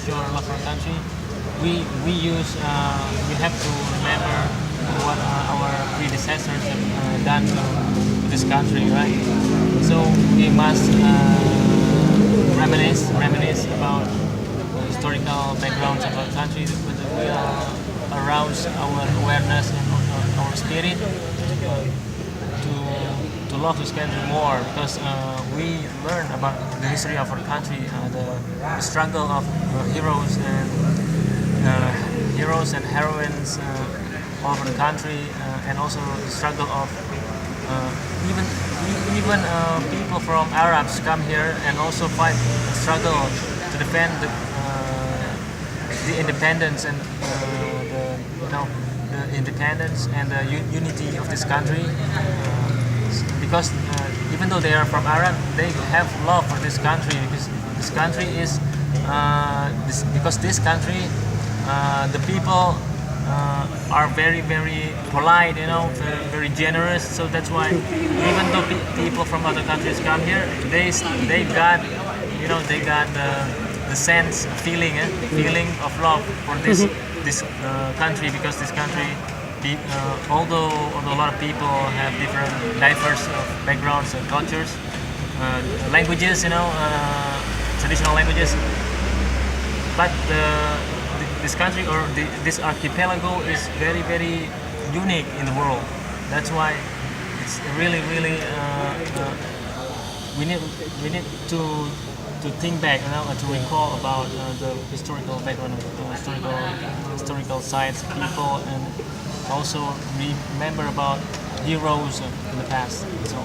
your love for country, we have to remember what our predecessors have done to this country, right? So we must reminisce about the historical backgrounds of our country that will arouse our awareness and our spirit to love this country more, because we learn about the history of our country, the struggle of heroes and heroines all over the country, and also the struggle of even people from Arabs come here and also fight struggle to defend the independence and the independence and the unity of this country. Because even though they are from Arab, they have love for this country, because this country is because this country the people are very polite, very, very generous. So that's why even though people from other countries come here, they got the sense feeling of love for this country, because this country, although a lot of people have different diverse backgrounds and cultures, languages, traditional languages, but this country or this archipelago is very, very unique in the world. That's why it's really we need to think back, to recall about the historical background, historical sites, people, and also remember about heroes in the past. So.